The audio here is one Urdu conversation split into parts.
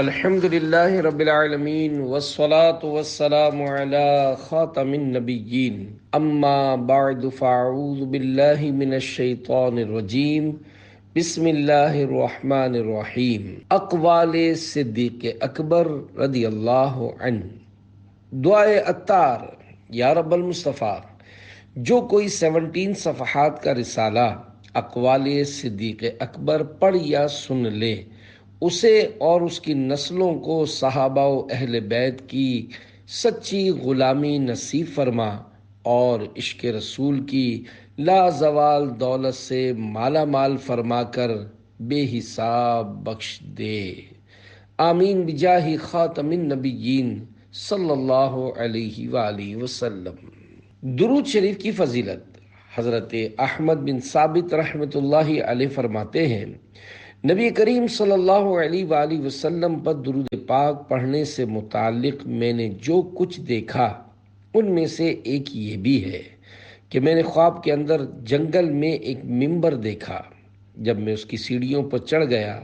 الحمد للہ رب العالمین والصلاة والسلام علی خاتم النبیین اما بعد فاعوذ باللہ من الشیطان الرجیم بسم اللہ الرحمن الرحیم۔ اقوال صدیق اکبر رضی اللہ عنہ۔ دعائے عطار۔ یا رب المصطفیٰ، جو کوئی 17 صفحات کا رسالہ اقوال صدیق اکبر پڑھ یا سن لے، اسے اور اس کی نسلوں کو صحابہ و اہل بیت کی سچی غلامی نصیب فرما اور عشق رسول کی لازوال دولت سے مالا مال فرما کر بے حساب بخش دے۔ آمین بجاہ خاتم النبیین صلی اللہ علیہ وآلہ وسلم۔ درود شریف کی فضیلت۔ حضرت احمد بن ثابت رحمۃ اللہ علیہ فرماتے ہیں، نبی کریم صلی اللہ علیہ وآلہ وسلم پر درود پاک پڑھنے سے متعلق میں نے جو کچھ دیکھا ان میں سے ایک یہ بھی ہے کہ میں نے خواب کے اندر جنگل میں ایک ممبر دیکھا۔ جب میں اس کی سیڑھیوں پر چڑھ گیا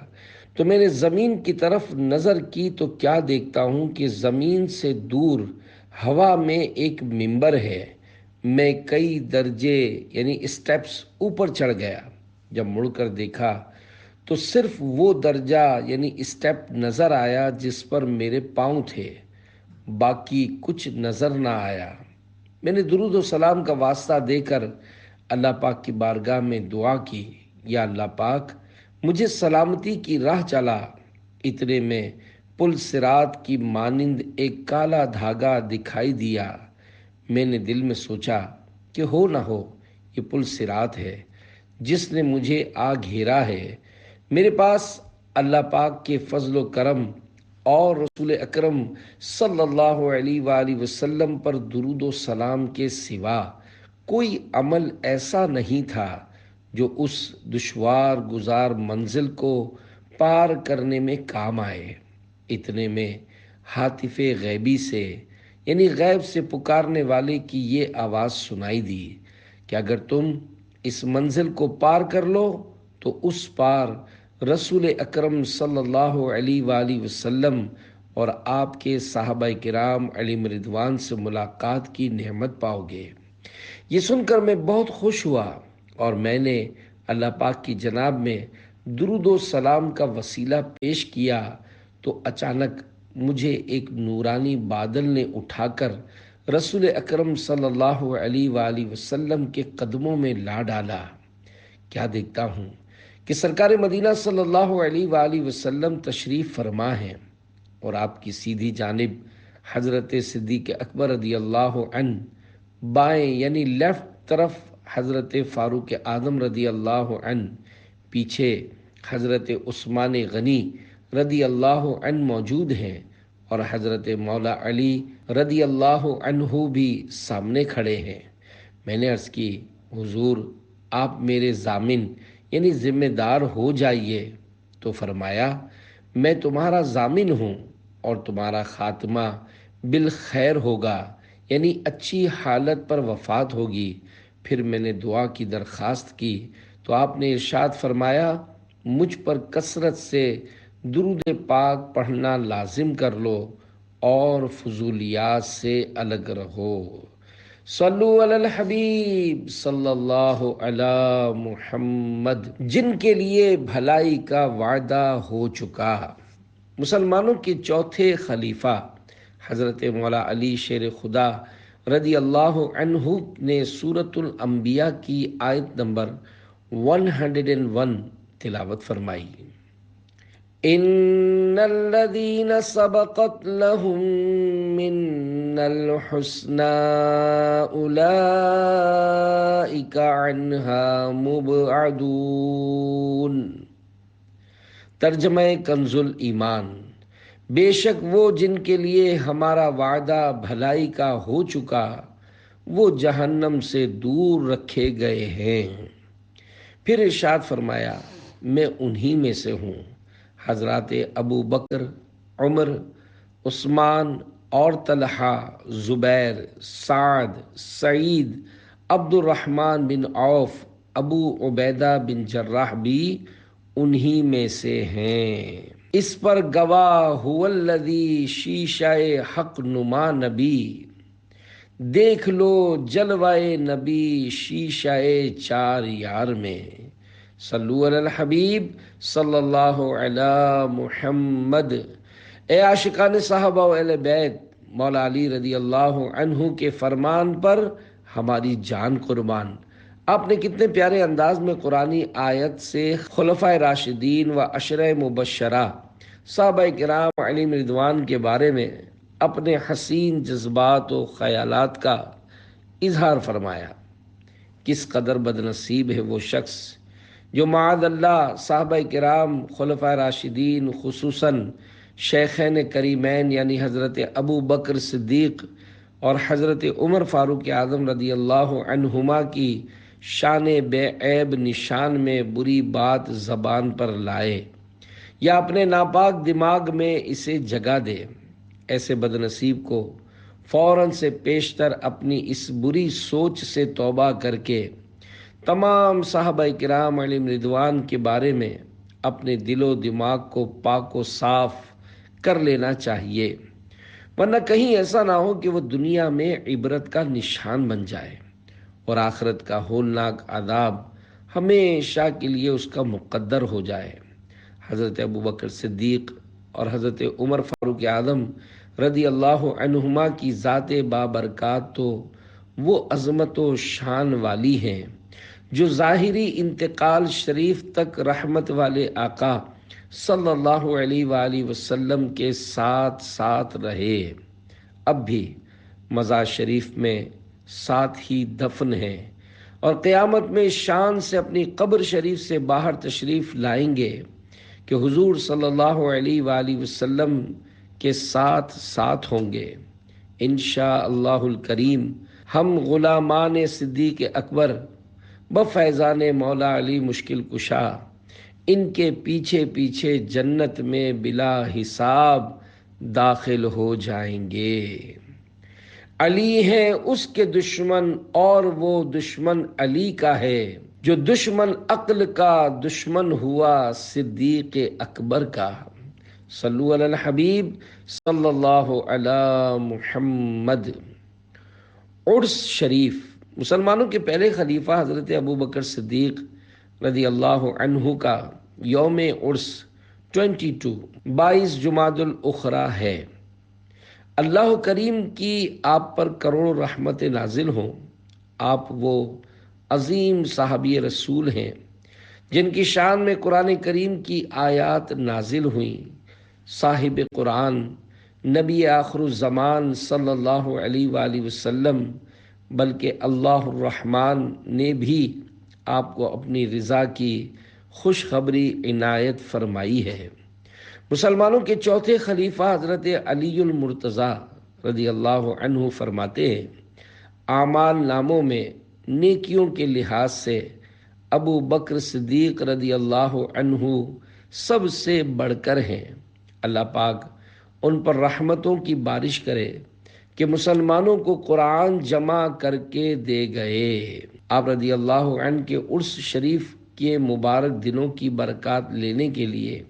تو میں نے زمین کی طرف نظر کی تو کیا دیکھتا ہوں کہ زمین سے دور ہوا میں ایک ممبر ہے۔ میں کئی درجے یعنی اسٹیپس اوپر چڑھ گیا۔ جب مڑ کر دیکھا تو صرف وہ درجہ یعنی اسٹیپ نظر آیا جس پر میرے پاؤں تھے، باقی کچھ نظر نہ آیا۔ میں نے درود و سلام کا واسطہ دے کر اللہ پاک کی بارگاہ میں دعا کی، یا اللہ پاک مجھے سلامتی کی راہ چلا۔ اتنے میں پل صراط کی مانند ایک کالا دھاگا دکھائی دیا۔ میں نے دل میں سوچا کہ ہو نہ ہو یہ پل صراط ہے جس نے مجھے آ گھیرا ہے۔ میرے پاس اللہ پاک کے فضل و کرم اور رسول اکرم صلی اللہ علیہ وآلہ وسلم پر درود و سلام کے سوا کوئی عمل ایسا نہیں تھا جو اس دشوار گزار منزل کو پار کرنے میں کام آئے۔ اتنے میں ہاتف غیبی سے یعنی غیب سے پکارنے والے کی یہ آواز سنائی دی کہ اگر تم اس منزل کو پار کر لو تو اس پار رسول اکرم صلی اللہ علیہ وآلہ وسلم اور آپ کے صحابہ کرام علیہم رضوان سے ملاقات کی نعمت پاؤ گے۔ یہ سن کر میں بہت خوش ہوا اور میں نے اللہ پاک کی جناب میں درود و سلام کا وسیلہ پیش کیا تو اچانک مجھے ایک نورانی بادل نے اٹھا کر رسول اکرم صلی اللہ علیہ وآلہ وسلم کے قدموں میں لا ڈالا۔ کیا دیکھتا ہوں کہ سرکار مدینہ صلی اللہ علیہ وآلہ وسلم تشریف فرما ہیں اور آپ کی سیدھی جانب حضرت صدیق اکبر رضی اللہ عنہ، بائیں یعنی لیفٹ طرف حضرت فاروق اعظم رضی اللہ عنہ، پیچھے حضرت عثمان غنی رضی اللہ عنہ موجود ہیں اور حضرت مولا علی رضی اللہ عنہ بھی سامنے کھڑے ہیں۔ میں نے عرض کی، حضور آپ میرے ضامن یعنی ذمہ دار ہو جائیے۔ تو فرمایا، میں تمہارا ضامن ہوں اور تمہارا خاتمہ بالخیر ہوگا یعنی اچھی حالت پر وفات ہوگی۔ پھر میں نے دعا کی درخواست کی تو آپ نے ارشاد فرمایا، مجھ پر کثرت سے درود پاک پڑھنا لازم کر لو اور فضولیات سے الگ رہو۔ صلو علی الحبیب صلی اللہ علی محمد، جن کے لیے بھلائی کا وعدہ ہو چکا۔ مسلمانوں کے چوتھے خلیفہ حضرت مولا علی شیر خدا رضی اللہ عنہ نے سورۃ الانبیاء کی آیت نمبر 101 تلاوت فرمائی۔ ان الذين سبقت لهم منا الحسنى اولئك عنها مبعدون۔ ترجمہ کنز ایمان، بے شک وہ جن کے لیے ہمارا وعدہ بھلائی کا ہو چکا وہ جہنم سے دور رکھے گئے ہیں۔ پھر ارشاد فرمایا، میں انہی میں سے ہوں۔ حضرات ابو بکر، عمر، عثمان اور طلحہ، زبیر، سعد، سعید، عبد الرحمن بن عوف، ابو عبیدہ بن جراح بھی انہی میں سے ہیں۔ اس پر گواہ هو الذی شیشہ حق نما نبی، دیکھ لو جلوائے نبی شیشہ چار یار میں، صلو علی الحبیب صلی اللہ علی محمد۔ اے عاشقان صحابہ و اہل بیت، مولا علی رضی اللہ عنہ کے فرمان پر ہماری جان قربان۔ آپ نے کتنے پیارے انداز میں قرآنی آیت سے خلفائے راشدین و عشرہ مبشرہ صحابہ کرام علیہم رضوان کے بارے میں اپنے حسین جذبات و خیالات کا اظہار فرمایا۔ کس قدر بد نصیب ہے وہ شخص جو معاذ اللہ صحابہ کرام، خلفائے راشدین، خصوصاً شیخین کریمین یعنی حضرت ابو بکر صدیق اور حضرت عمر فاروق اعظم رضی اللہ عنہما کی شان بے عیب نشان میں بری بات زبان پر لائے یا اپنے ناپاک دماغ میں اسے جگہ دے۔ ایسے بد نصیب کو فوراً سے پیشتر اپنی اس بری سوچ سے توبہ کر کے تمام صحابہ کرام علیہم رضوان کے بارے میں اپنے دل و دماغ کو پاک و صاف کر لینا چاہیے، ورنہ کہیں ایسا نہ ہو کہ وہ دنیا میں عبرت کا نشان بن جائے اور آخرت کا ہولناک عذاب ہمیشہ کے لیے اس کا مقدر ہو جائے۔ حضرت ابو بکر صدیق اور حضرت عمر فاروق اعظم رضی اللہ عنہما کی ذات بابرکات تو وہ عظمت و شان والی ہیں جو ظاہری انتقال شریف تک رحمت والے آقا صلی اللہ علیہ وآلہ وسلم کے ساتھ ساتھ رہے، اب بھی مزار شریف میں ساتھ ہی دفن ہیں اور قیامت میں شان سے اپنی قبر شریف سے باہر تشریف لائیں گے کہ حضور صلی اللہ علیہ وآلہ وسلم کے ساتھ ساتھ ہوں گے۔ انشاءاللہ الکریم ہم غلامان صدیق اکبر بفیضان مولا علی مشکل کشا ان کے پیچھے پیچھے جنت میں بلا حساب داخل ہو جائیں گے۔ علی ہیں اس کے دشمن اور وہ دشمن علی کا ہے، جو دشمن عقل کا دشمن ہوا صدیق اکبر کا۔ صلو علی الحبیب صلی اللہ علی محمد۔ عرس شریف، مسلمانوں کے پہلے خلیفہ حضرت ابو بکر صدیق رضی اللہ عنہ کا یوم عرس 22 جمادی الاخری ہے۔ اللہ کریم کی آپ پر کروڑوں رحمت نازل ہوں۔ آپ وہ عظیم صحابی رسول ہیں جن کی شان میں قرآن کریم کی آیات نازل ہوئیں۔ صاحب قرآن نبی آخر الزمان صلی اللہ علیہ وآلہ وسلم بلکہ اللہ الرحمن نے بھی آپ کو اپنی رضا کی خوشخبری عنایت فرمائی ہے۔ مسلمانوں کے چوتھے خلیفہ حضرت علی المرتضیٰ رضی اللہ عنہ فرماتے ہیں، اعمال ناموں میں نیکیوں کے لحاظ سے ابو بکر صدیق رضی اللہ عنہ سب سے بڑھ کر ہیں۔ اللہ پاک ان پر رحمتوں کی بارش کرے کہ مسلمانوں کو قرآن جمع کر کے دے گئے۔ آپ رضی اللہ عنہ کے عرس شریف کے مبارک دنوں کی برکات لینے کے لیے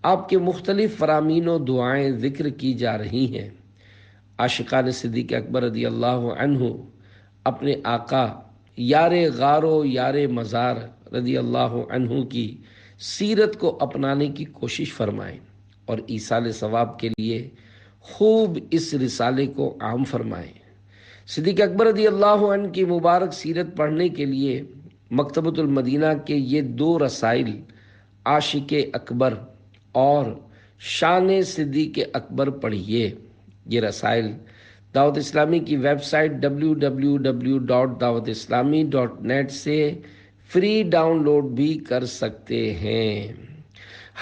آپ کے مختلف فرامین و دعائیں ذکر کی جا رہی ہیں۔ عاشقان صدیق اکبر رضی اللہ عنہ اپنے آقا یار غار و یار مزار رضی اللہ عنہ کی سیرت کو اپنانے کی کوشش فرمائیں اور ایصال ثواب کے لیے خوب اس رسالے کو عام فرمائیں۔ صدیق اکبر رضی اللہ عنہ کی مبارک سیرت پڑھنے کے لیے مکتبۃ المدینہ کے یہ 2 رسائل عاشق اکبر اور شان صدیق اکبر پڑھیے۔ یہ رسائل دعوت اسلامی کی ویب سائٹ www.dawatislami.net سے فری ڈاؤن لوڈ بھی کر سکتے ہیں۔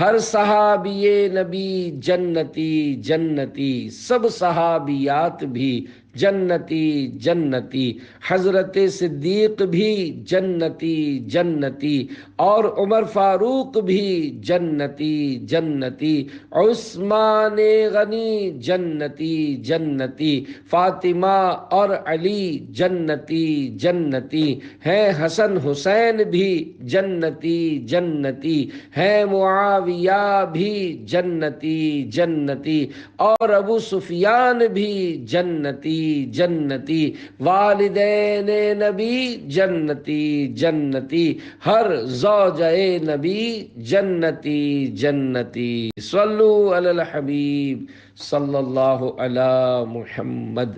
ہر صحابی نبی جنتی جنتی، سب صحابیات بھی جنتی جنتی، حضرت صدیق بھی جنتی جنتی، اور عمر فاروق بھی جنتی جنتی، عثمان غنی جنتی جنتی، فاطمہ اور علی جنتی جنتی ہیں، حسن حسین بھی جنتی جنتی ہیں، معاویہ بھی جنتی جنتی، اور ابو سفیان بھی جنتی جنتی، والدین نبی جنتی جنتی، ہر زوجہ نبی جنتی جنتی، صلو علی الحبیب صلی اللہ علی محمد۔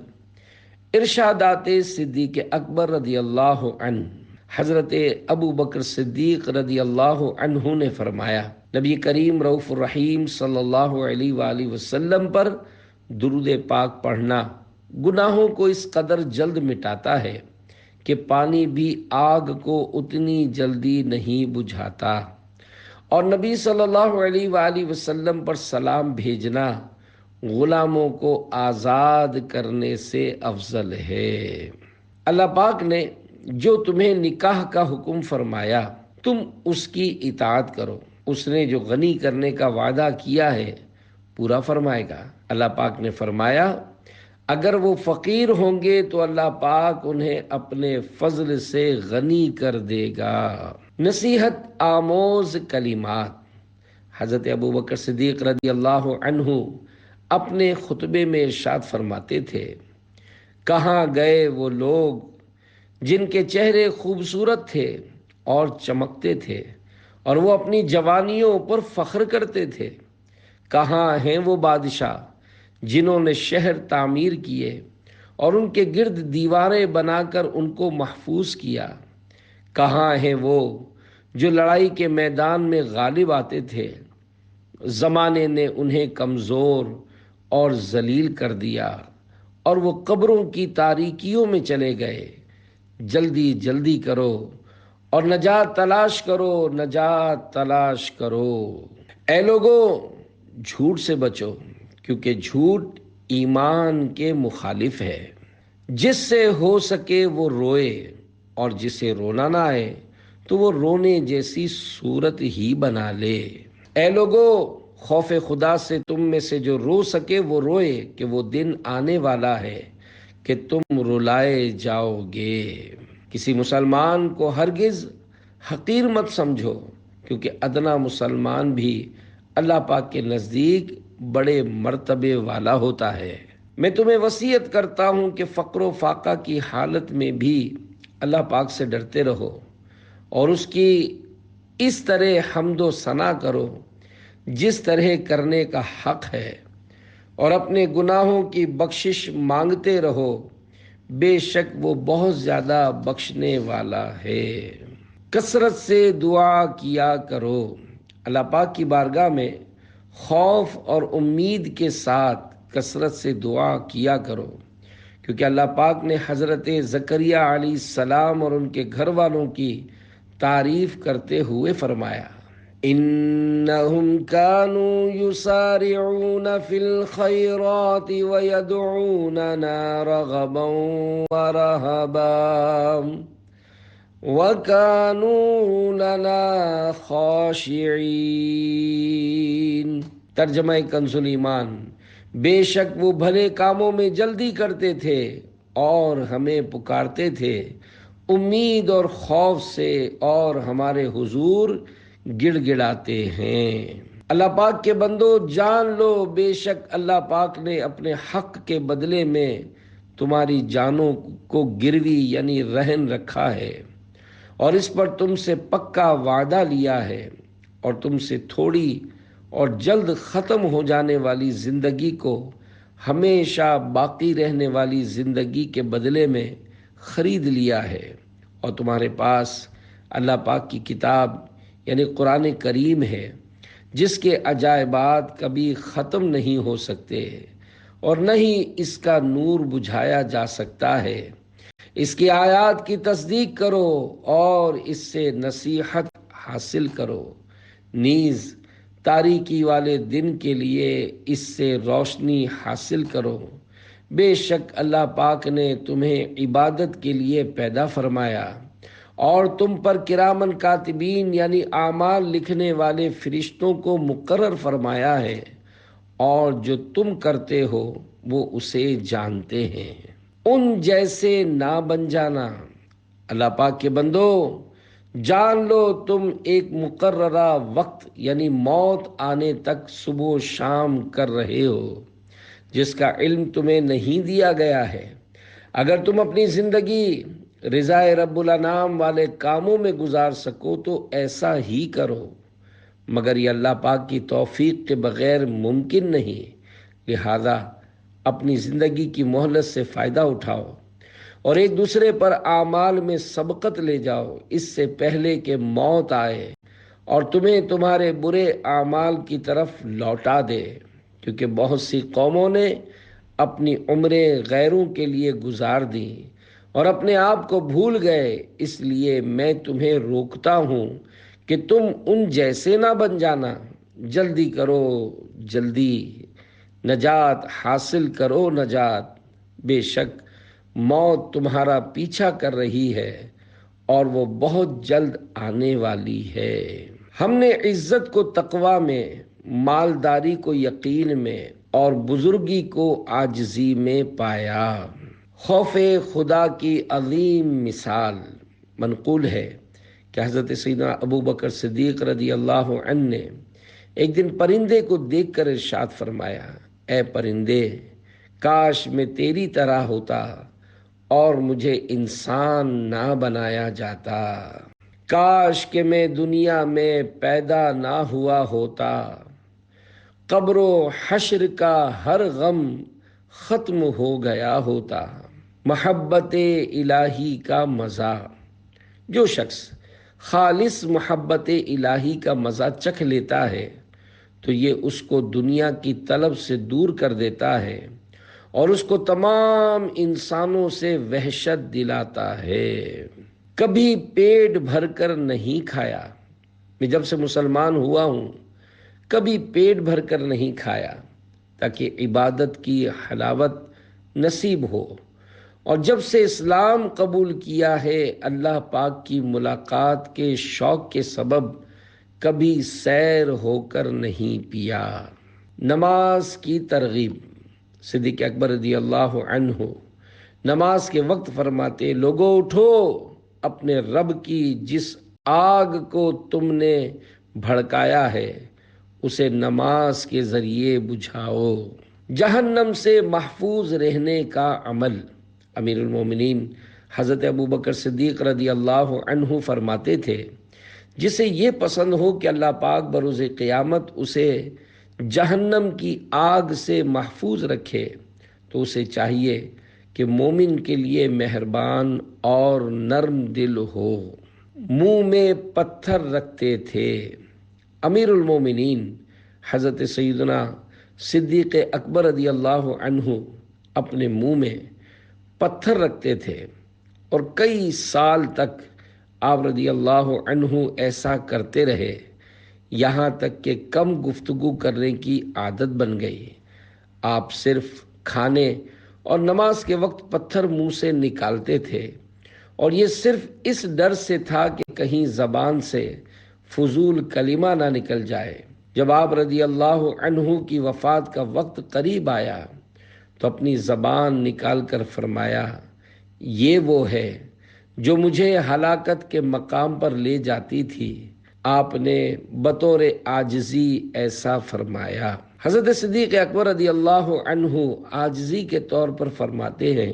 ارشادات صدیق اکبر رضی اللہ عنہ، حضرت ابو بکر صدیق رضی اللہ عنہ نے فرمایا، نبی کریم رؤوف الرحیم صلی اللہ علیہ وآلہ وسلم پر درود پاک پڑھنا گناہوں کو اس قدر جلد مٹاتا ہے کہ پانی بھی آگ کو اتنی جلدی نہیں بجھاتا، اور نبی صلی اللہ علیہ وآلہ وسلم پر سلام بھیجنا غلاموں کو آزاد کرنے سے افضل ہے۔ اللہ پاک نے جو تمہیں نکاح کا حکم فرمایا تم اس کی اطاعت کرو، اس نے جو غنی کرنے کا وعدہ کیا ہے پورا فرمائے گا۔ اللہ پاک نے فرمایا اگر وہ فقیر ہوں گے تو اللہ پاک انہیں اپنے فضل سے غنی کر دے گا۔ نصیحت آموز کلمات، حضرت ابو بکر صدیق رضی اللہ عنہ اپنے خطبے میں ارشاد فرماتے تھے، کہاں گئے وہ لوگ جن کے چہرے خوبصورت تھے اور چمکتے تھے اور وہ اپنی جوانیوں پر فخر کرتے تھے؟ کہاں ہیں وہ بادشاہ جنہوں نے شہر تعمیر کیے اور ان کے گرد دیواریں بنا کر ان کو محفوظ کیا؟ کہاں ہیں وہ جو لڑائی کے میدان میں غالب آتے تھے؟ زمانے نے انہیں کمزور اور ذلیل کر دیا اور وہ قبروں کی تاریکیوں میں چلے گئے۔ جلدی جلدی کرو اور نجات تلاش کرو، نجات تلاش کرو۔ اے لوگو، جھوٹ سے بچو، کیونکہ جھوٹ ایمان کے مخالف ہے۔ جس سے ہو سکے وہ روئے، اور جسے رونا نہ آئے تو وہ رونے جیسی صورت ہی بنا لے۔ اے لوگو، خوف خدا سے تم میں سے جو رو سکے وہ روئے، کہ وہ دن آنے والا ہے کہ تم رلائے جاؤ گے۔ کسی مسلمان کو ہرگز حقیر مت سمجھو، کیونکہ ادنا مسلمان بھی اللہ پاک کے نزدیک بڑے مرتبے والا ہوتا ہے۔ میں تمہیں وصیت کرتا ہوں کہ فقر و فاقہ کی حالت میں بھی اللہ پاک سے ڈرتے رہو اور اس کی اس طرح حمد و ثنا کرو جس طرح کرنے کا حق ہے، اور اپنے گناہوں کی بخشش مانگتے رہو، بے شک وہ بہت زیادہ بخشنے والا ہے۔ کثرت سے دعا کیا کرو، اللہ پاک کی بارگاہ میں خوف اور امید کے ساتھ کثرت سے دعا کیا کرو، کیونکہ اللہ پاک نے حضرت زکریہ علیہ السلام اور ان کے گھر والوں کی تعریف کرتے ہوئے فرمایا، انہم کانوا یسارعون فی الخیرات ویدعوننا رغبا ورہبا وَكَانُوا لَنَا خَاشِعِينَ۔ ترجمہ کنز ایمان، بے شک وہ بھلے کاموں میں جلدی کرتے تھے اور ہمیں پکارتے تھے امید اور خوف سے، اور ہمارے حضور گڑ گڑاتے ہیں۔ اللہ پاک کے بندو جان لو، بے شک اللہ پاک نے اپنے حق کے بدلے میں تمہاری جانوں کو گروی یعنی رہن رکھا ہے، اور اس پر تم سے پکا وعدہ لیا ہے، اور تم سے تھوڑی اور جلد ختم ہو جانے والی زندگی کو ہمیشہ باقی رہنے والی زندگی کے بدلے میں خرید لیا ہے، اور تمہارے پاس اللہ پاک کی کتاب یعنی قرآن کریم ہے، جس کے عجائبات کبھی ختم نہیں ہو سکتے اور نہ ہی اس کا نور بجھایا جا سکتا ہے۔ اس کی آیات کی تصدیق کرو اور اس سے نصیحت حاصل کرو، نیز تاریکی والے دن کے لیے اس سے روشنی حاصل کرو۔ بے شک اللہ پاک نے تمہیں عبادت کے لیے پیدا فرمایا اور تم پر کرامن کاتبین یعنی اعمال لکھنے والے فرشتوں کو مقرر فرمایا ہے، اور جو تم کرتے ہو وہ اسے جانتے ہیں۔ ان جیسے نہ بن جانا۔ اللہ پاک کے بندو، جان لو تم ایک مقررہ وقت یعنی موت آنے تک صبح و شام کر رہے ہو، جس کا علم تمہیں نہیں دیا گیا ہے۔ اگر تم اپنی زندگی رضائے رب الانام والے کاموں میں گزار سکو تو ایسا ہی کرو، مگر یہ اللہ پاک کی توفیق کے بغیر ممکن نہیں۔ لہذا اپنی زندگی کی مہلت سے فائدہ اٹھاؤ اور ایک دوسرے پر اعمال میں سبقت لے جاؤ، اس سے پہلے کہ موت آئے اور تمہیں تمہارے برے اعمال کی طرف لوٹا دے، کیونکہ بہت سی قوموں نے اپنی عمریں غیروں کے لیے گزار دیں اور اپنے آپ کو بھول گئے۔ اس لیے میں تمہیں روکتا ہوں کہ تم ان جیسے نہ بن جانا۔ جلدی کرو، جلدی نجات حاصل کرو نجات۔ بے شک موت تمہارا پیچھا کر رہی ہے اور وہ بہت جلد آنے والی ہے۔ ہم نے عزت کو تقوی میں، مالداری کو یقین میں اور بزرگی کو عاجزی میں پایا۔ خوف خدا کی عظیم مثال۔ منقول ہے کہ حضرت سیدنا ابو بکر صدیق رضی اللہ عنہ نے ایک دن پرندے کو دیکھ کر ارشاد فرمایا، اے پرندے، کاش میں تیری طرح ہوتا اور مجھے انسان نہ بنایا جاتا۔ کاش کہ میں دنیا میں پیدا نہ ہوا ہوتا، قبر و حشر کا ہر غم ختم ہو گیا ہوتا۔ محبت الہی کا مزہ۔ جو شخص خالص محبت الہی کا مزہ چکھ لیتا ہے تو یہ اس کو دنیا کی طلب سے دور کر دیتا ہے اور اس کو تمام انسانوں سے وحشت دلاتا ہے۔ کبھی پیٹ بھر کر نہیں کھایا۔ میں جب سے مسلمان ہوا ہوں کبھی پیٹ بھر کر نہیں کھایا تاکہ عبادت کی حلاوت نصیب ہو، اور جب سے اسلام قبول کیا ہے اللہ پاک کی ملاقات کے شوق کے سبب کبھی سیر ہو کر نہیں پیا۔ نماز کی ترغیب۔ صدیق اکبر رضی اللہ عنہ نماز کے وقت فرماتے، لوگو اٹھو، اپنے رب کی جس آگ کو تم نے بھڑکایا ہے اسے نماز کے ذریعے بجھاؤ۔ جہنم سے محفوظ رہنے کا عمل۔ امیر المومنین حضرت ابوبکر صدیق رضی اللہ عنہ فرماتے تھے، جسے یہ پسند ہو کہ اللہ پاک بروز قیامت اسے جہنم کی آگ سے محفوظ رکھے تو اسے چاہیے کہ مومن کے لیے مہربان اور نرم دل ہو۔ منہ میں پتھر رکھتے تھے۔ امیر المومنین حضرت سیدنا صدیق اکبر رضی اللہ عنہ اپنے منہ میں پتھر رکھتے تھے اور کئی سال تک آپ رضی اللہ عنہ ایسا کرتے رہے، یہاں تک کہ کم گفتگو کرنے کی عادت بن گئی۔ آپ صرف کھانے اور نماز کے وقت پتھر منہ سے نکالتے تھے، اور یہ صرف اس ڈر سے تھا کہ کہیں زبان سے فضول کلمہ نہ نکل جائے۔ جب آپ رضی اللہ عنہ کی وفات کا وقت قریب آیا تو اپنی زبان نکال کر فرمایا، یہ وہ ہے جو مجھے ہلاکت کے مقام پر لے جاتی تھی۔ آپ نے بطور عاجزی ایسا فرمایا۔ حضرت صدیق اکبر رضی اللہ عنہ عاجزی کے طور پر فرماتے ہیں،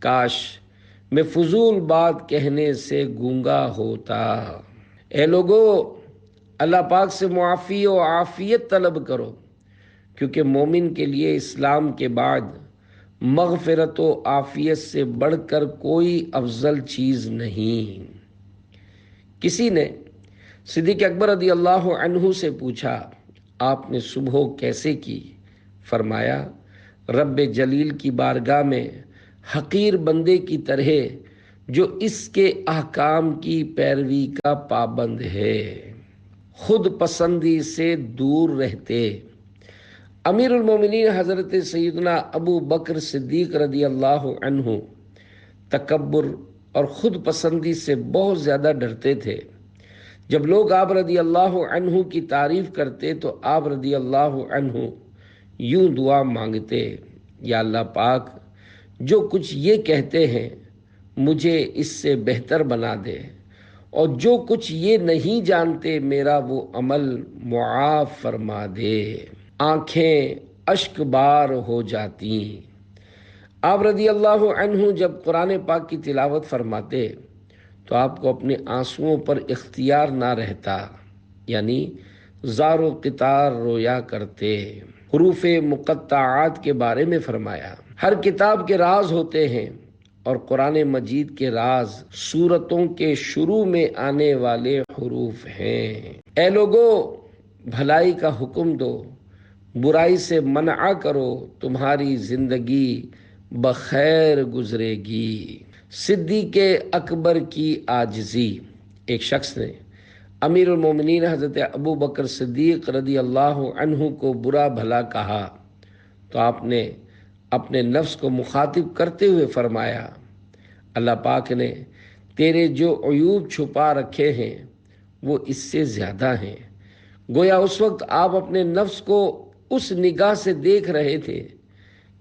کاش میں فضول بات کہنے سے گونگا ہوتا۔ اے لوگو، اللہ پاک سے معافی و عافیت طلب کرو، کیونکہ مومن کے لیے اسلام کے بعد مغفرت و عافیت سے بڑھ کر کوئی افضل چیز نہیں۔ کسی نے صدیق اکبر رضی اللہ عنہ سے پوچھا، آپ نے صبح کیسے کی؟ فرمایا، رب جلیل کی بارگاہ میں حقیر بندے کی طرح جو اس کے احکام کی پیروی کا پابند ہے، خود پسندی سے دور رہتے، امیر المومنین حضرت سیدنا ابو بکر صدیق رضی اللہ عنہ تکبر اور خود پسندی سے بہت زیادہ ڈرتے تھے۔ جب لوگ آپ رضی اللہ عنہ کی تعریف کرتے تو آپ رضی اللہ عنہ یوں دعا مانگتے، یا اللہ پاک، جو کچھ یہ کہتے ہیں مجھے اس سے بہتر بنا دے، اور جو کچھ یہ نہیں جانتے میرا وہ عمل معاف فرما دے۔ آنکھیں اشک بار ہو جاتی۔ آپ رضی اللہ عنہ جب قرآن پاک کی تلاوت فرماتے تو آپ کو اپنے آنسوؤں پر اختیار نہ رہتا، یعنی زار و قطار رویا کرتے۔ حروف مقطعات کے بارے میں فرمایا، ہر کتاب کے راز ہوتے ہیں اور قرآن مجید کے راز سورتوں کے شروع میں آنے والے حروف ہیں۔ اے لوگو، بھلائی کا حکم دو، برائی سے منع کرو، تمہاری زندگی بخیر گزرے گی۔ صدیق اکبر کی عاجزی۔ ایک شخص نے امیر المومنین حضرت ابو بکر صدیق رضی اللہ عنہ کو برا بھلا کہا تو آپ نے اپنے نفس کو مخاطب کرتے ہوئے فرمایا، اللہ پاک نے تیرے جو عیوب چھپا رکھے ہیں وہ اس سے زیادہ ہیں۔ گویا اس وقت آپ اپنے نفس کو اس نگاہ سے دیکھ رہے تھے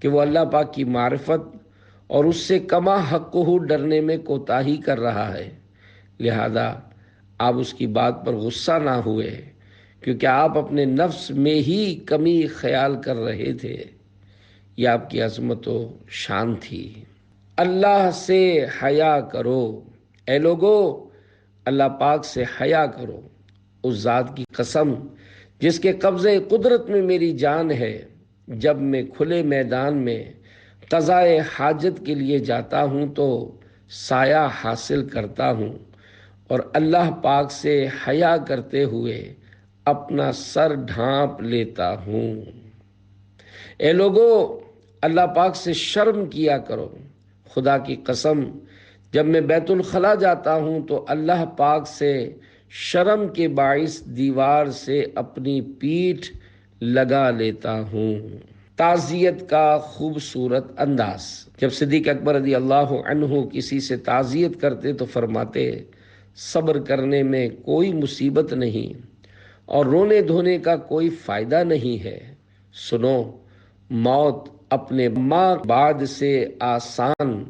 کہ وہ اللہ پاک کی معرفت اور اس سے کما حقہ ڈرنے میں کوتاہی کر رہا ہے، لہذا آپ اس کی بات پر غصہ نہ ہوئے، کیونکہ آپ اپنے نفس میں ہی کمی خیال کر رہے تھے۔ یہ آپ کی عظمت و شان تھی۔ اللہ سے حیا کرو۔ اے لوگو، اللہ پاک سے حیا کرو، اس ذات کی قسم جس کے قبضے قدرت میں میری جان ہے۔ جب میں کھلے میدان میں قضائے حاجت کے لیے جاتا ہوں تو سایہ حاصل کرتا ہوں، اور اللہ پاک سے حیا کرتے ہوئے اپنا سر ڈھانپ لیتا ہوں۔ اے لوگو، اللہ پاک سے شرم کیا کرو۔ خدا کی قسم، جب میں بیت الخلا جاتا ہوں تو اللہ پاک سے شرم کے باعث دیوار سے اپنی پیٹھ لگا لیتا ہوں۔ تعزیت کا خوبصورت انداز۔ جب صدیق اکبر رضی اللہ عنہ کسی سے تعزیت کرتے تو فرماتے، صبر کرنے میں کوئی مصیبت نہیں اور رونے دھونے کا کوئی فائدہ نہیں ہے۔ سنو، موت اپنے ماں بعد سے آسان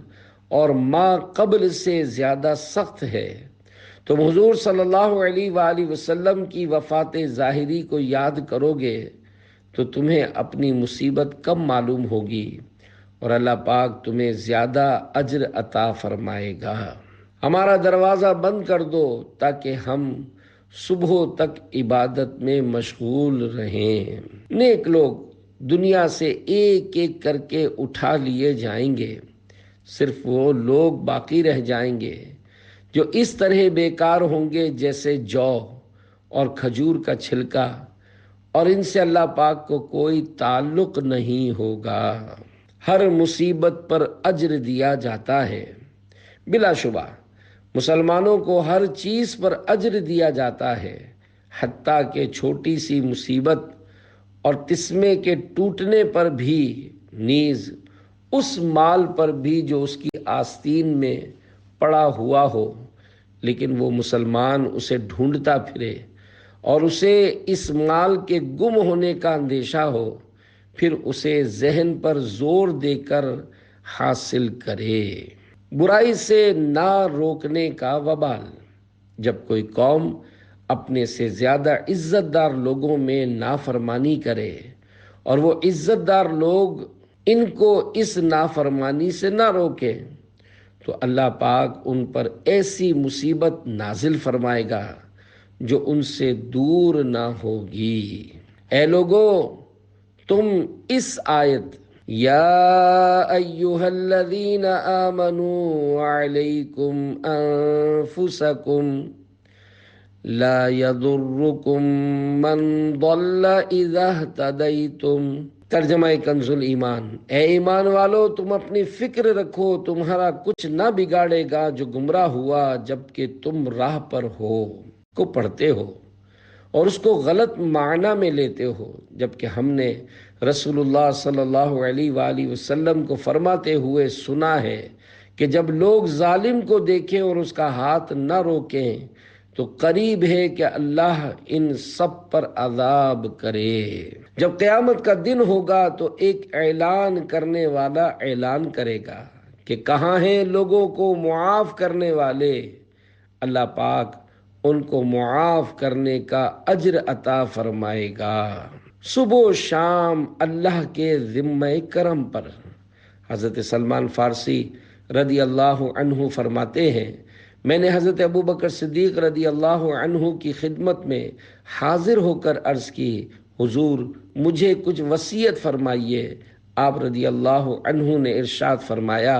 اور ماں قبل سے زیادہ سخت ہے۔ تم حضور صلی اللہ علیہ وآلہ وسلم کی وفات ظاہری کو یاد کرو گے تو تمہیں اپنی مصیبت کم معلوم ہوگی اور اللہ پاک تمہیں زیادہ اجر عطا فرمائے گا۔ ہمارا دروازہ بند کر دو تاکہ ہم صبح تک عبادت میں مشغول رہیں۔ نیک لوگ دنیا سے ایک ایک کر کے اٹھا لیے جائیں گے، صرف وہ لوگ باقی رہ جائیں گے جو اس طرح بیکار ہوں گے جیسے جو اور کھجور کا چھلکا، اور ان سے اللہ پاک کو کوئی تعلق نہیں ہوگا۔ ہر مصیبت پر اجر دیا جاتا ہے۔ بلا شبہ مسلمانوں کو ہر چیز پر اجر دیا جاتا ہے، حتیٰ کہ چھوٹی سی مصیبت اور تسمے کے ٹوٹنے پر بھی، نیز اس مال پر بھی جو اس کی آستین میں پڑا ہوا ہو، لیکن وہ مسلمان اسے ڈھونڈتا پھرے اور اسے اس مال کے گم ہونے کا اندیشہ ہو، پھر اسے ذہن پر زور دے کر حاصل کرے۔ برائی سے نہ روکنے کا وبال۔ جب کوئی قوم اپنے سے زیادہ عزت دار لوگوں میں نافرمانی کرے اور وہ عزت دار لوگ ان کو اس نافرمانی سے نہ روکے تو اللہ پاک ان پر ایسی مصیبت نازل فرمائے گا جو ان سے دور نہ ہوگی۔ اے لوگو، تم اس آیت یا ایہا الذین آمنوا علیکم انفسکم لا یضرکم من ضل اذا اہتدیتم۔ ترجمہ کنز الایمان۔ اے ایمان والو، تم اپنی فکر رکھو، تمہارا کچھ نہ بگاڑے گا جو گمراہ ہوا جبکہ تم راہ پر ہو، کو پڑھتے ہو اور اس کو غلط معنی میں لیتے ہو، جبکہ ہم نے رسول اللہ صلی اللہ علیہ وآلہ وسلم کو فرماتے ہوئے سنا ہے کہ جب لوگ ظالم کو دیکھیں اور اس کا ہاتھ نہ روکیں تو قریب ہے کہ اللہ ان سب پر عذاب کرے۔ جب قیامت کا دن ہوگا تو ایک اعلان کرنے والا اعلان کرے گا کہ کہاں ہیں لوگوں کو معاف کرنے والے؟ اللہ پاک ان کو معاف کرنے کا اجر عطا فرمائے گا۔ صبح و شام اللہ کے ذمہ کرم پر۔ حضرت سلمان فارسی رضی اللہ عنہ فرماتے ہیں، میں نے حضرت ابوبکر صدیق رضی اللہ عنہ کی خدمت میں حاضر ہو کر عرض کی، حضور مجھے کچھ وصیت فرمائیے۔ آپ رضی اللہ عنہ نے ارشاد فرمایا،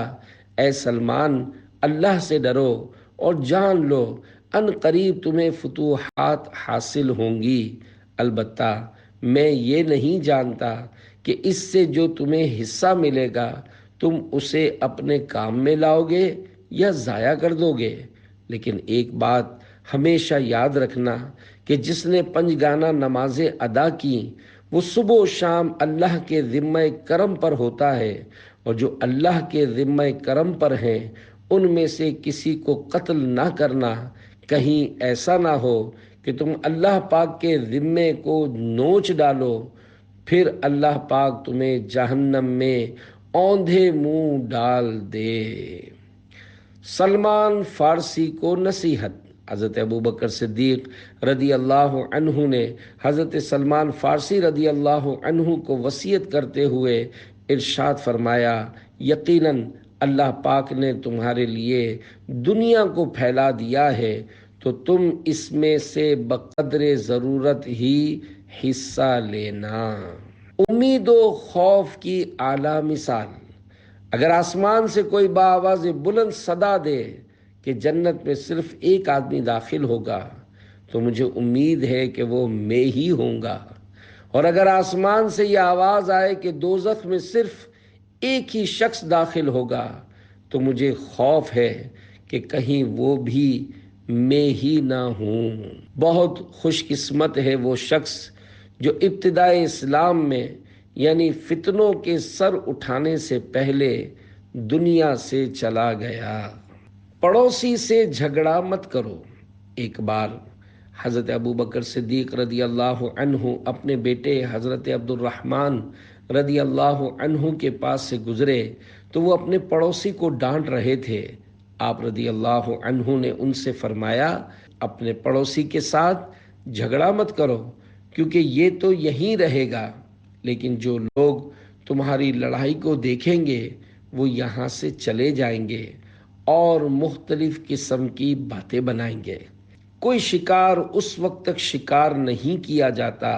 اے سلمان، اللہ سے ڈرو اور جان لو ان قریب تمہیں فتوحات حاصل ہوں گی، البتہ میں یہ نہیں جانتا کہ اس سے جو تمہیں حصہ ملے گا تم اسے اپنے کام میں لاؤ گے یا ضائع کر دو گے، لیکن ایک بات ہمیشہ یاد رکھنا کہ جس نے 5 گانا نمازیں ادا کی وہ صبح و شام اللہ کے ذمہ کرم پر ہوتا ہے، اور جو اللہ کے ذمہ کرم پر ہیں ان میں سے کسی کو قتل نہ کرنا، کہیں ایسا نہ ہو کہ تم اللہ پاک کے ذمے کو نوچ ڈالو، پھر اللہ پاک تمہیں جہنم میں اوندھے منہ ڈال دے۔ سلمان فارسی کو نصیحت۔ حضرت ابوبکر صدیق رضی اللہ عنہ نے حضرت سلمان فارسی رضی اللہ عنہ کو وصیت کرتے ہوئے ارشاد فرمایا، یقیناً اللہ پاک نے تمہارے لیے دنیا کو پھیلا دیا ہے تو تم اس میں سے بقدر ضرورت ہی حصہ لینا۔ امید و خوف کی اعلیٰ مثال۔ اگر آسمان سے کوئی بآواز بلند صدا دے کہ جنت میں صرف ایک آدمی داخل ہوگا تو مجھے امید ہے کہ وہ میں ہی ہوں گا، اور اگر آسمان سے یہ آواز آئے کہ دوزخ میں صرف ایک ہی شخص داخل ہوگا تو مجھے خوف ہے کہ کہیں وہ بھی میں ہی نہ ہوں۔ بہت خوش قسمت ہے وہ شخص جو ابتدائے اسلام میں یعنی فتنوں کے سر اٹھانے سے پہلے دنیا سے چلا گیا۔ پڑوسی سے جھگڑا مت کرو۔ ایک بار حضرت ابوبکر صدیق رضی اللہ عنہ اپنے بیٹے حضرت عبد الرحمن رضی اللہ عنہ کے پاس سے گزرے تو وہ اپنے پڑوسی کو ڈانٹ رہے تھے۔ آپ رضی اللہ عنہ نے ان سے فرمایا، اپنے پڑوسی کے ساتھ جھگڑا مت کرو کیونکہ یہ تو یہیں رہے گا، لیکن جو لوگ تمہاری لڑائی کو دیکھیں گے وہ یہاں سے چلے جائیں گے اور مختلف قسم کی باتیں بنائیں گے۔ کوئی شکار اس وقت تک شکار نہیں کیا جاتا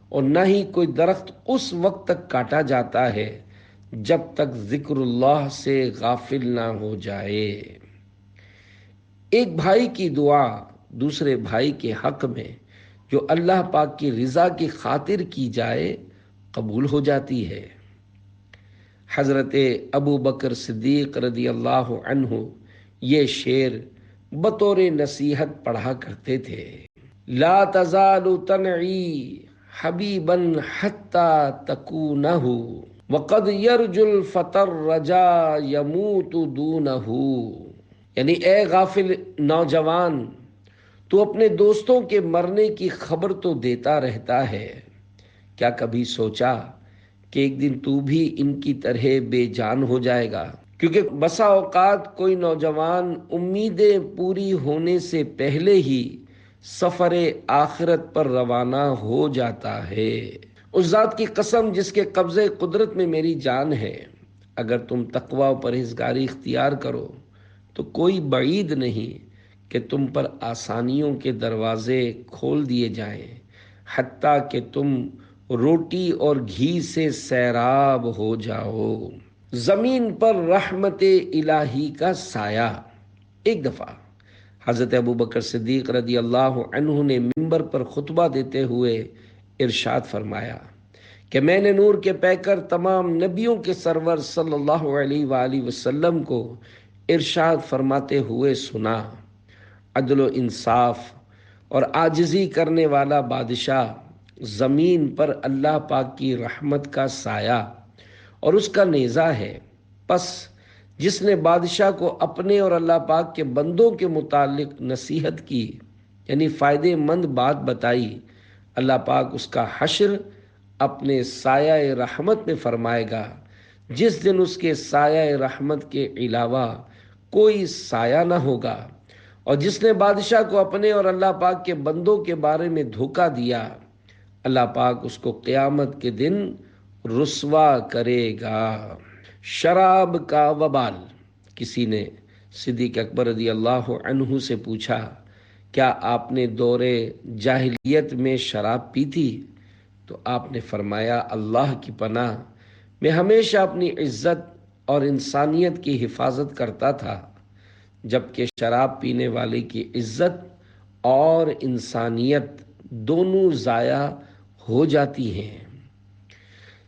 اور نہ ہی کوئی درخت اس وقت تک کاٹا جاتا ہے جب تک ذکر اللہ سے غافل نہ ہو جائے۔ ایک بھائی کی دعا دوسرے بھائی کے حق میں جو اللہ پاک کی رضا کی خاطر کی جائے قبول ہو جاتی ہے۔ حضرت ابو بکر صدیق رضی اللہ عنہ یہ شعر بطور نصیحت پڑھا کرتے تھے، لا تزال تنعی حبیبا حتی تکونہ وقد یرجو الفتى الرجا یموت دونہ، یعنی اے غافل نوجوان، تو اپنے دوستوں کے مرنے کی خبر تو دیتا رہتا ہے، کیا کبھی سوچا کہ ایک دن تو بھی ان کی طرح بے جان ہو جائے گا؟ کیونکہ بسا اوقات کوئی نوجوان امیدیں پوری ہونے سے پہلے ہی سفر آخرت پر روانہ ہو جاتا ہے۔ اس ذات کی قسم جس کے قبضے قدرت میں میری جان ہے، اگر تم تقوی و پرہیزگاری اختیار کرو تو کوئی بعید نہیں کہ تم پر آسانیوں کے دروازے کھول دیے جائیں، حتیٰ کہ تم روٹی اور گھی سے سیراب ہو جاؤ۔ زمین پر رحمت الہی کا سایہ۔ ایک دفعہ حضرت ابوبکر صدیق رضی اللہ عنہ نے منبر پر خطبہ دیتے ہوئے ارشاد فرمایا کہ میں نے نور کے پیکر تمام نبیوں کے سرور صلی اللہ علیہ وآلہ وسلم کو ارشاد فرماتے ہوئے سنا، عدل و انصاف اور عاجزی کرنے والا بادشاہ زمین پر اللہ پاک کی رحمت کا سایہ اور اس کا نیزہ ہے۔ پس جس نے بادشاہ کو اپنے اور اللہ پاک کے بندوں کے متعلق نصیحت کی، یعنی فائدے مند بات بتائی، اللہ پاک اس کا حشر اپنے سایہ رحمت میں فرمائے گا، جس دن اس کے سایہ رحمت کے علاوہ کوئی سایہ نہ ہوگا۔ اور جس نے بادشاہ کو اپنے اور اللہ پاک کے بندوں کے بارے میں دھوکہ دیا، اللہ پاک اس کو قیامت کے دن رسوا کرے گا۔ شراب کا وبال۔ کسی نے صدیق اکبر رضی اللہ عنہ سے پوچھا، کیا آپ نے دور جاہلیت میں شراب پی تھی؟ تو آپ نے فرمایا، اللہ کی پناہ، میں ہمیشہ اپنی عزت اور انسانیت کی حفاظت کرتا تھا، جبکہ شراب پینے والے کی عزت اور انسانیت دونوں ضائع ہو جاتی ہیں۔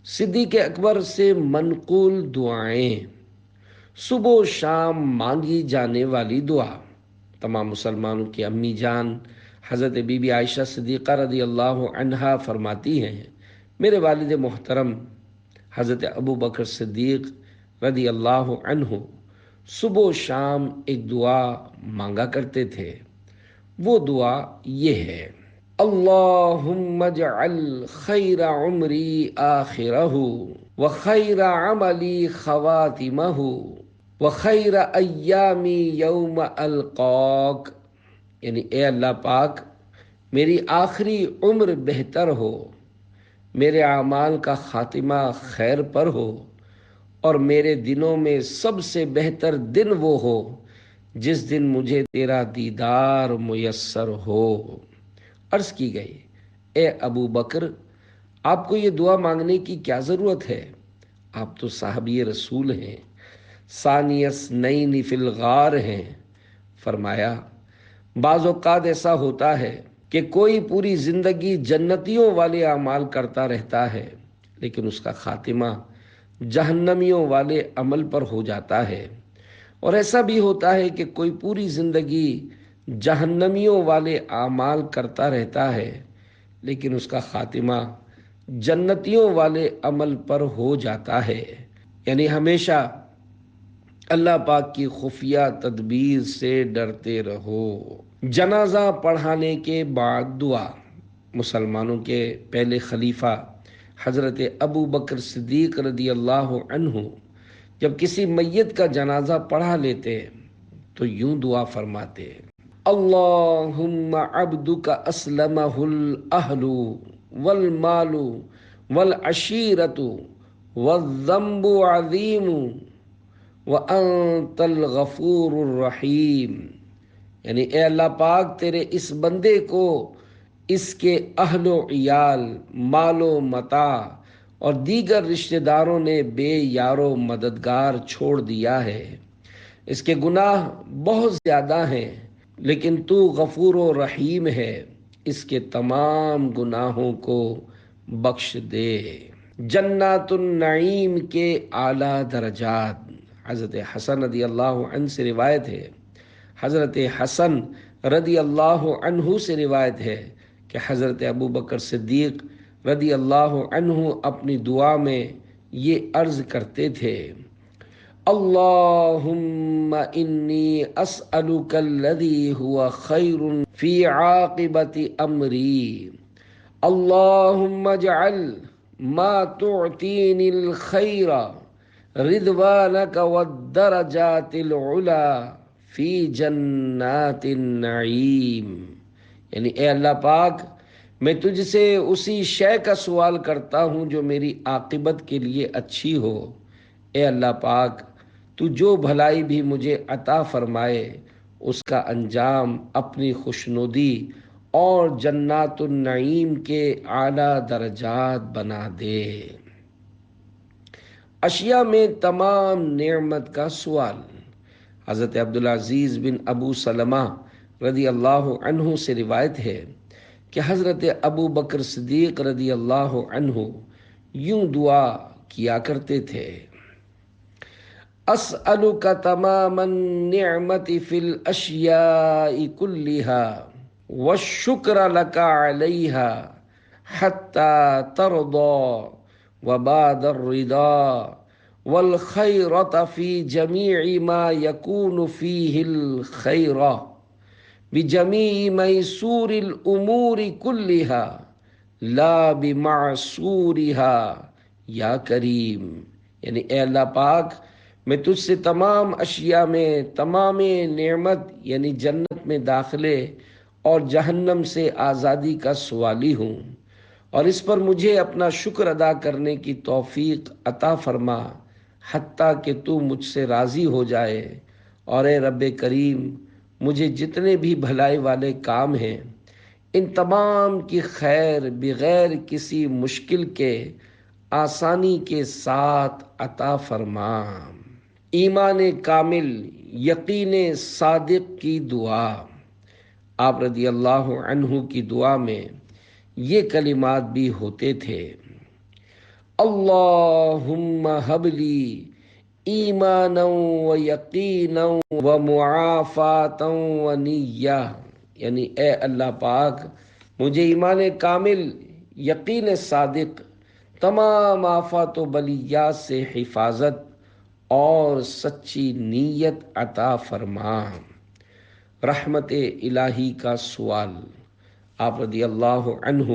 صدیق اکبر سے منقول دعائیں۔ صبح و شام مانگی جانے والی دعا۔ تمام مسلمانوں کی امی جان حضرت بی بی عائشہ صدیقہ رضی اللہ عنہا فرماتی ہیں، میرے والد محترم حضرت ابو بکر صدیق رضی اللہ عنہ صبح و شام ایک دعا مانگا کرتے تھے۔ وہ دعا یہ ہے: اللہم اجعل خیر عمری آخرہ وخیر عملی خواتمہ وخیر ایامی یوم القاک، یعنی اے اللہ پاک، میری آخری عمر بہتر ہو، میرے اعمال کا خاتمہ خیر پر ہو، اور میرے دنوں میں سب سے بہتر دن وہ ہو جس دن مجھے تیرا دیدار میسر ہو۔ عرض کی گئی، اے ابو بکر، آپ کو یہ دعا مانگنے کی کیا ضرورت ہے؟ آپ تو صحابی رسول ہیں، ثانی اثنین فی الغار ہیں۔ فرمایا، بعض اوقات ایسا ہوتا ہے کہ کوئی پوری زندگی جنتیوں والے اعمال کرتا رہتا ہے، لیکن اس کا خاتمہ جہنمیوں والے عمل پر ہو جاتا ہے، اور ایسا بھی ہوتا ہے کہ کوئی پوری زندگی جہنمیوں والے اعمال کرتا رہتا ہے، لیکن اس کا خاتمہ جنتیوں والے عمل پر ہو جاتا ہے۔ یعنی ہمیشہ اللہ پاک کی خفیہ تدبیر سے ڈرتے رہو۔ جنازہ پڑھانے کے بعد دعا۔ مسلمانوں کے پہلے خلیفہ حضرت ابو بکر صدیق رضی اللہ عنہ جب کسی میت کا جنازہ پڑھا لیتے تو یوں دعا فرماتے: اللہم عبدک اسلمہ الاہل والمال والعشیرۃ والذنب عظیم وانت الغفور الرحیم، یعنی اے اللہ پاک، تیرے اس بندے کو اس کے اہل و عیال، مال و متاع اور دیگر رشتہ داروں نے بے یار و مددگار چھوڑ دیا ہے۔ اس کے گناہ بہت زیادہ ہیں، لیکن تو غفور و رحیم ہے، اس کے تمام گناہوں کو بخش دے۔ جنات النعیم کے اعلیٰ درجات۔ حضرت حسن رضی اللہ عنہ سے روایت ہے، حضرت حسن رضی اللہ عنہ سے روایت ہے کہ حضرت ابو بکر صدیق رضی اللہ عنہ اپنی دعا میں یہ عرض کرتے تھے: اللہم انی اسألک الذی هو خیر فی عاقبت امری، اللہم اجعل ما تعطینی الخیر رضوانک والدرجات العلا فی جنات النعیم، یعنی اے اللہ پاک، میں تجھ سے اسی شے کا سوال کرتا ہوں جو میری عاقبت کے لیے اچھی ہو۔ اے اللہ پاک، تو جو بھلائی بھی مجھے عطا فرمائے اس کا انجام اپنی خوشنودی اور جنات النعیم کے اعلیٰ درجات بنا دے۔ اشیاء میں تمام نعمت کا سوال۔ حضرت عبدالعزیز بن ابو سلمہ رضی اللہ عنہ سے روایت ہے کہ حضرت ابو بکر صدیق رضی اللہ عنہ یوں دعا کیا کرتے تھے: اسألک تمام النعمت فی الاشیاء کلہا والشکر لک علیہا حتى ترضى وبعد الرضا والخيرة في جميع ما يكون فيه الخير بجميع ميسور الأمور كلها لا بمعسورها یا کریم، یعنی اے اللہ پاک، میں تجھ سے تمام اشیاء میں تمام نعمت یعنی جنت میں داخلے اور جہنم سے آزادی کا سوالی ہوں، اور اس پر مجھے اپنا شکر ادا کرنے کی توفیق عطا فرما حتیٰ کہ تو مجھ سے راضی ہو جائے۔ اور اے رب کریم، مجھے جتنے بھی بھلائی والے کام ہیں ان تمام کی خیر بغیر کسی مشکل کے آسانی کے ساتھ عطا فرما۔ ایمان کامل، یقین صادق کی دعا۔ آپ رضی اللہ عنہ کی دعا میں یہ کلمات بھی ہوتے تھے: اللہم ہب لی ایمانا و یقینا و معافاتا و نیہ، یعنی اے اللہ پاک، مجھے ایمان کامل، یقین صادق، تمام آفات و بلیات سے حفاظت اور سچی نیت عطا فرما۔ رحمت الہی کا سوال۔ آپ رضی اللہ عنہ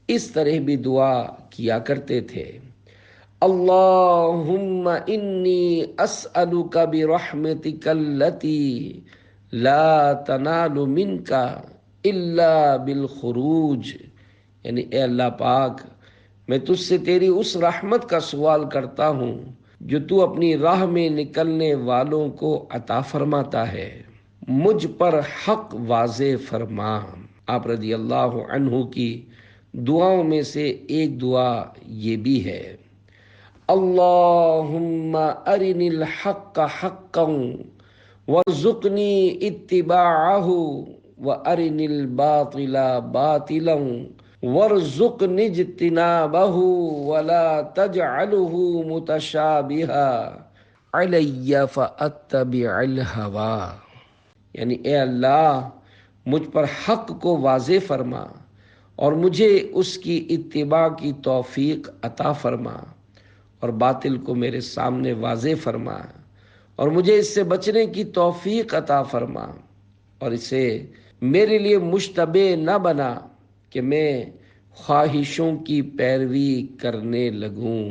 اس طرح بھی دعا کیا کرتے تھے: اللہم انی اسألک برحمتک التی لا تنال منک الا بالخروج، یعنی اے اللہ پاک، میں تجھ سے تیری اس رحمت کا سوال کرتا ہوں جو تو اپنی راہ میں نکلنے والوں کو عطا فرماتا ہے، مجھ پر حق واضح فرما۔ آپ رضی اللہ عنہ کی دعاؤں میں سے ایک دعا یہ بھی ہے: اللہم ارنی الحق حقا وارزقنی اتباعہ وارنی الباطل باطلا وارزقنی اجتنابہ ولا تجعلہ متشابہا علی فاتبع الہوی، یعنی اے اللہ، مجھ پر حق کو واضح فرما اور مجھے اس کی اتباع کی توفیق عطا فرما، اور باطل کو میرے سامنے واضح فرما اور مجھے اس سے بچنے کی توفیق عطا فرما، اور اسے میرے لیے مشتبہ نہ بنا کہ میں خواہشوں کی پیروی کرنے لگوں۔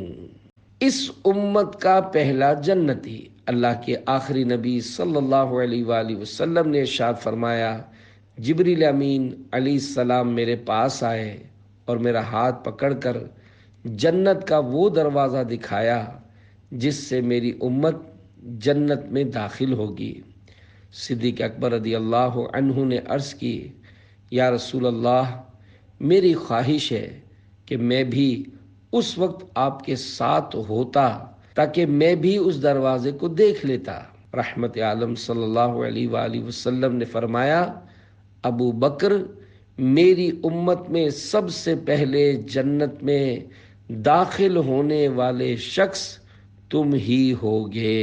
اس امت کا پہلا جنتی، اللہ کے آخری نبی صلی اللہ علیہ وآلہ وسلم نے ارشاد فرمایا: جبریل امین علیہ السلام میرے پاس آئے اور میرا ہاتھ پکڑ کر جنت کا وہ دروازہ دکھایا جس سے میری امت جنت میں داخل ہوگی۔ صدیق اکبر رضی اللہ عنہ نے عرض کی: یا رسول اللہ، میری خواہش ہے کہ میں بھی اس وقت آپ کے ساتھ ہوتا تاکہ میں بھی اس دروازے کو دیکھ لیتا۔ رحمت عالم صلی اللہ علیہ وآلہ وسلم نے فرمایا: ابو بکر، میری امت میں سب سے پہلے جنت میں داخل ہونے والے شخص تم ہی ہوگے۔